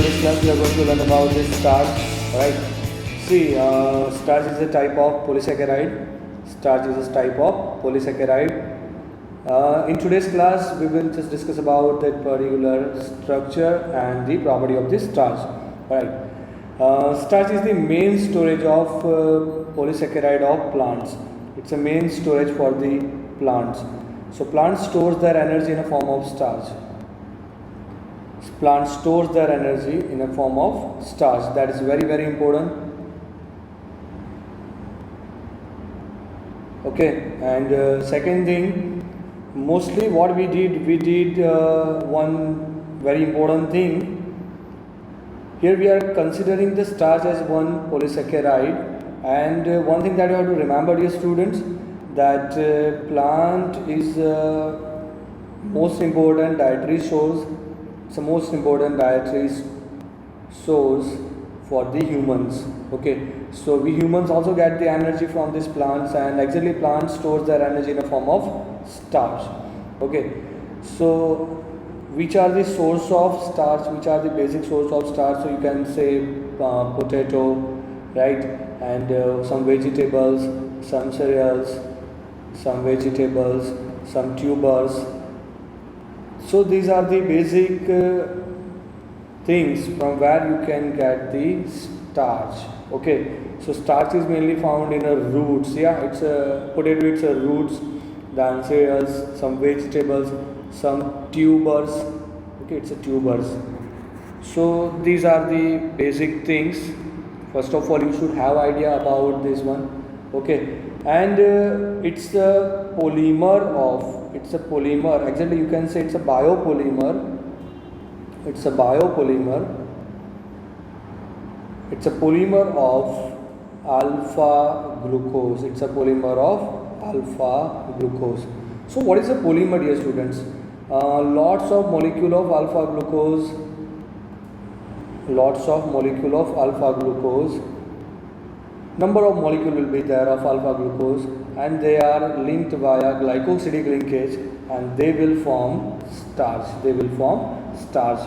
today's class we are going to learn about this starch. Right? See, starch is a type of polysaccharide. Starch is a type of polysaccharide. In today's class, we will just discuss about the particular structure and the property of this starch. Right? Starch is the main storage of polysaccharide of plants. It's a main storage for the plants. So plants stores their energy in a form of starch. Plant stores their energy in a form of starch. That is very important. Okay, and second thing, mostly what we did one very important thing. Here we are considering the starch as one polysaccharide, and one thing that you have to remember, dear students, that plant is most important dietary source. It's the most important dietary source for the humans. Okay, so we humans also get the energy from these plants, and actually plants stores their energy in a form of starch. Okay, so which are the source of starch, which are the basic source of starch? So you can say potato, right, and some vegetables, some cereals, some vegetables, some tubers. So these are the basic things from where you can get the starch. Okay, so starch is mainly found in a roots. Yeah, it's a potato, it's a roots, then cereals, some vegetables, some tubers. Okay, it's a tubers. So these are the basic things. First of all, you should have idea about this one. Okay, and it's a polymer of, it's a polymer, actually you can say it's a biopolymer. It's a biopolymer. It's a polymer of alpha glucose. It's a polymer of alpha glucose. So what is a polymer, dear students? Lots of molecule of alpha glucose, lots of molecule of alpha glucose, number of molecule will be there of alpha glucose, and they are linked via glycosidic linkage, and they will form starch. They will form starch.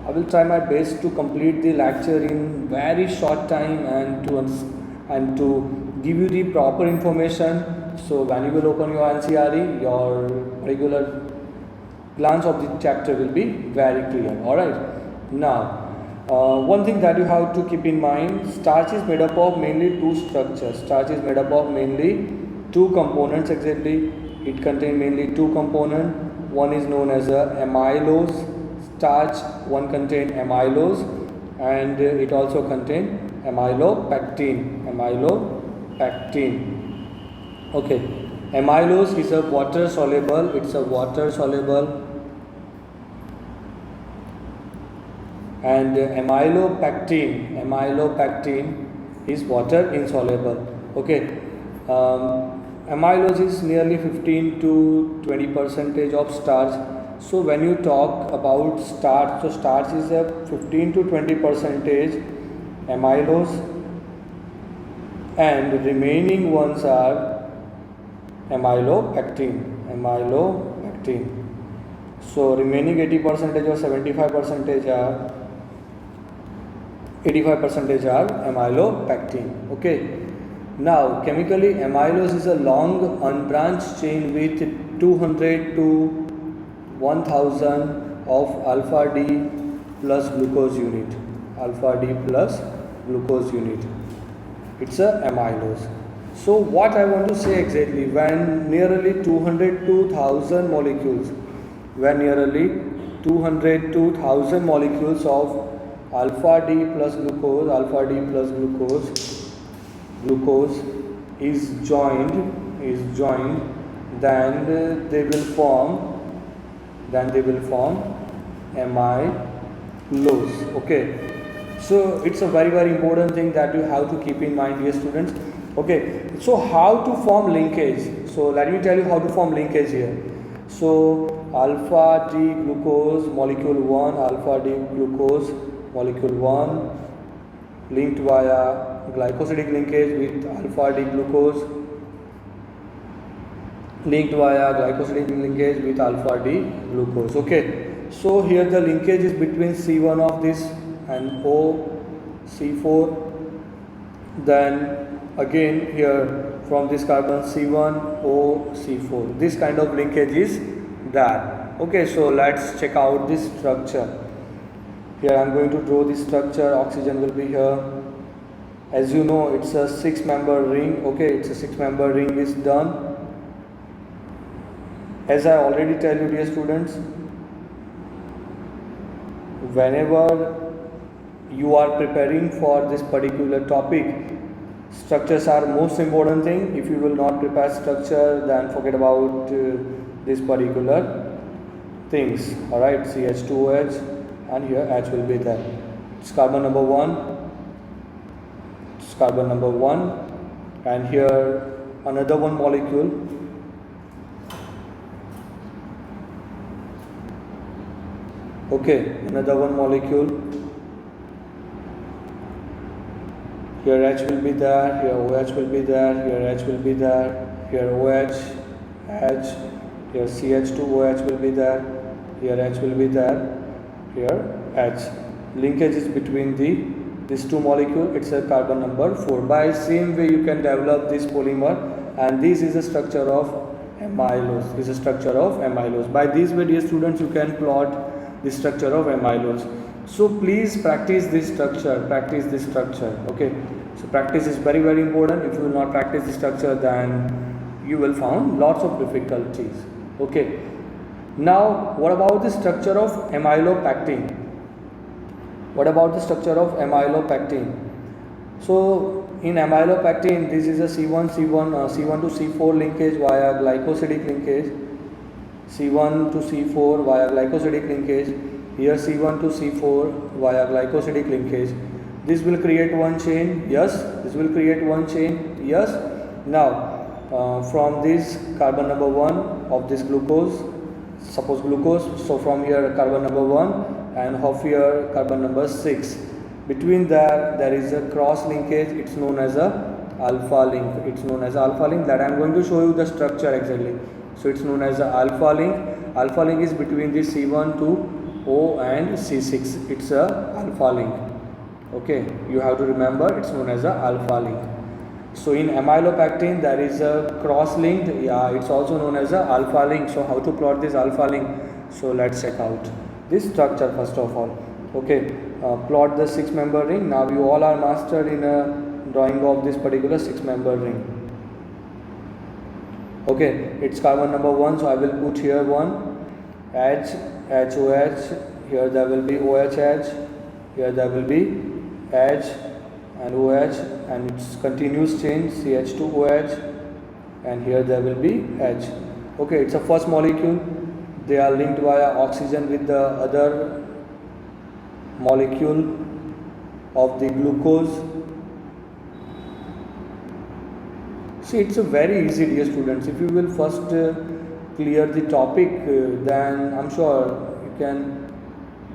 I will try my best to complete the lecture in very short time and to give you the proper information. So when you will open your NCRE, your regular glance of the chapter will be very clear. Alright. Now, one thing that you have to keep in mind, starch is made up of mainly two structures. Starch is made up of mainly two components exactly. It contains mainly two components. One is known as amylose. Starch, one contains amylose, and it also contains amylopectin. Amylopectin. Okay. Amylose is a water soluble. It's a water soluble. And amylopectin is water insoluble. Okay, amylose is nearly 15 to 20% of starch. So when you talk about starch, so starch is a 15 to 20% amylose, and remaining ones are amylopectin. So remaining 80% or 75% are 85% are amylopectin. Okay. Now, chemically, amylose is a long unbranched chain with 200 to 1000 of alpha D plus glucose unit. It's a amylose. So what I want to say exactly, when nearly 200 to 1000 molecules, molecules of alpha D plus glucose is joined, then they will form amylose. Okay, so it's a very important thing that you have to keep in mind, dear students. Okay, so how to form linkage? So let me tell you how to form linkage here. So alpha D glucose molecule 1, alpha D glucose molecule 1 linked via glycosidic linkage with alpha D glucose, Okay, so here the linkage is between C1 of this and O C4. Then again here from this carbon C1 O C4. This kind of linkage is there. Okay, so let's check out this structure. Here I am going to draw this structure. Oxygen will be here. As you know, it's a 6-member ring. Okay, it's a 6-member ring is done. As I already tell you, dear students, whenever you are preparing for this particular topic, structures are most important thing. If you will not prepare structure, then forget about this particular things. Alright, CH2OH, and here H will be there. It's carbon number 1. It's carbon number 1, and here another one molecule. Okay, another one molecule. Here H will be there, here OH will be there, here H will be there, here OH, H, here CH2OH will be there, here H will be there, here H. Linkage is between these two molecules. It's a carbon number 4. By same way you can develop this polymer, and this is a structure of amylose. This is a structure of amylose. By this way, dear students, you can plot the structure of amylose. So please practice this structure. Practice this structure. Okay. So practice is very important. If you will not practice the structure, then you will find lots of difficulties. Okay. Now, what about the structure of amylopectin? What about the structure of amylopectin? So in amylopectin, this is a C1 to C4 linkage via glycosidic linkage. C1 to C4 via glycosidic linkage. Here C1 to C4 via glycosidic linkage. This will create one chain. Yes. This will create one chain. Yes. Now from this carbon number 1 of this glucose, suppose glucose, so from here carbon number 1 and of here carbon number 6, between there is a cross linkage. It's known as a alpha link. It's known as alpha link, that I am going to show you the structure exactly. So it's known as a alpha link. Alpha link is between the C1 to O and C6. It's a alpha link. Okay, you have to remember, it's known as a alpha link. So in amylopectin there is a cross link. Yeah, it's also known as a alpha link. So how to plot this alpha link? So let's check out this structure first of all. Okay, plot the 6-member ring. Now you all are mastered in a drawing of this particular 6-member ring. Okay, it's carbon number 1, so I will put here 1, H, HOH, here there will be OHH, here there will be H and OH, and its continuous chain CH2OH, and here there will be H. Okay, it's a first molecule. They are linked via oxygen with the other molecule of the glucose. See, it's a very easy, dear students. If you will first clear the topic, then I'm sure you can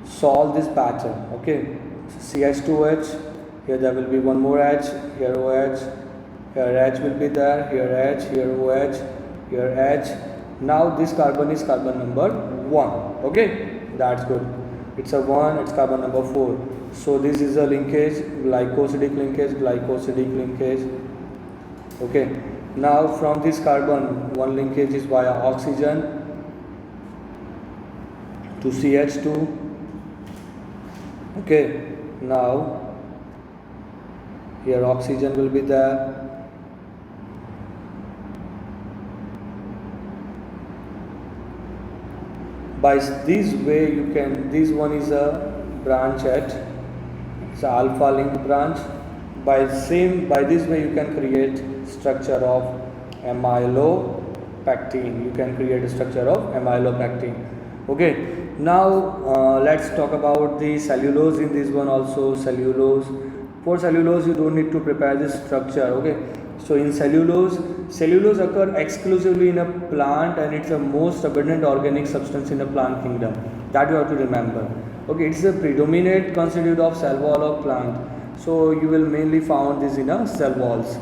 solve this pattern. Okay, CH2OH, here there will be one more H, here OH, here H will be there, here H, here OH, here H. Now this carbon is carbon number 1. Okay, that's good. It's a 1, it's carbon number 4. So this is a linkage, glycosidic linkage, glycosidic linkage. Okay, now from this carbon, one linkage is via oxygen to CH2. Okay, now here oxygen will be there. By this way you can, this one is a branch at, it's a alpha link branch. By this way you can create structure of amylopectin. You can create a structure of amylopectin. Okay, now let's talk about the cellulose in this one also. Cellulose. For cellulose you don't need to prepare this structure. Okay, so in cellulose occur exclusively in a plant, and it's the most abundant organic substance in the plant kingdom. That you have to remember. Okay, it's a predominant constitute of cell wall of plant. So you will mainly found this in a cell walls.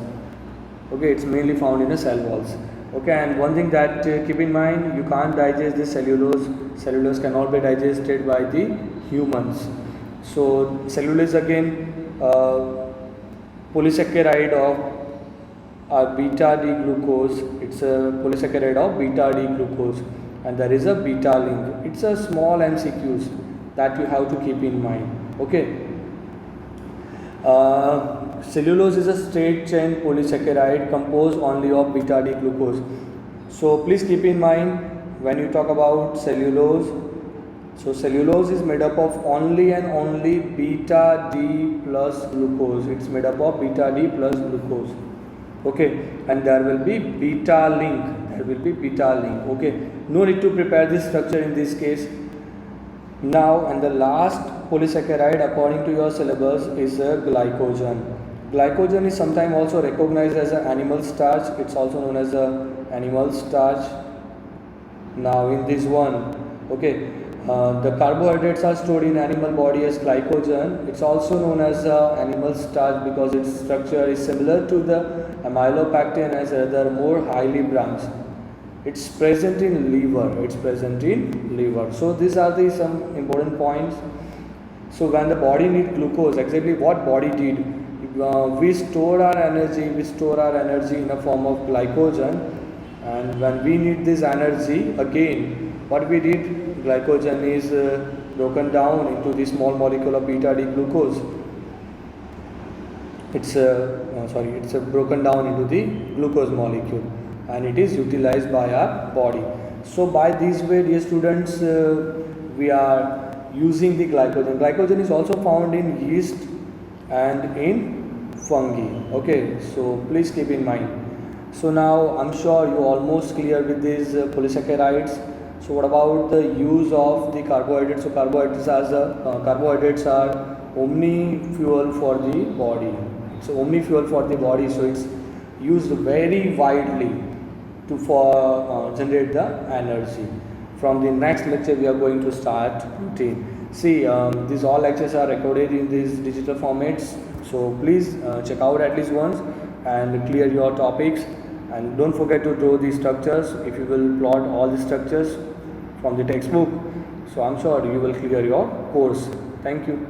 Okay, it's mainly found in a cell walls. Okay, and one thing that keep in mind, you can't digest the cellulose. Cellulose cannot be digested by the humans. So cellulose again polysaccharide of beta D glucose. It's a polysaccharide of beta D glucose, and there is a beta link. It's a small MCQs that you have to keep in mind. Okay. Cellulose is a straight chain polysaccharide composed only of beta D glucose. So please keep in mind when you talk about cellulose. So cellulose is made up of only and only beta D plus glucose. It's made up of beta D plus glucose. Okay, and there will be beta link. There will be beta link. Okay, no need to prepare this structure in this case. Now, and the last polysaccharide according to your syllabus is a glycogen. Glycogen is sometimes also recognized as an animal starch. It's also known as a animal starch. Now in this one, okay, the carbohydrates are stored in animal body as glycogen. It's also known as animal starch because its structure is similar to the amylopectin as rather more highly branched. It's present in liver. It's present in liver. So these are the some important points. So when the body needs glucose, exactly what body did? We store our energy. We store our energy in a form of glycogen, and when we need this energy again, what we did? Glycogen is broken down into the small molecule of beta D glucose. It's broken down into the glucose molecule, and it is utilized by our body. So by this way, dear students, we are using the glycogen. Glycogen is also found in yeast and in fungi. Okay, so please keep in mind. So now I'm sure you almost clear with these polysaccharides. So what about the use of the carbohydrates? So carbohydrates are omni-fuel for the body. So omni-fuel for the body. So it's used very widely to generate the energy. From the next lecture, we are going to start protein. See, these all lectures are recorded in these digital formats. So please check out at least once and clear your topics. And don't forget to draw these structures. If you will plot all the structures from the textbook, so I'm sure you will clear your course. Thank you.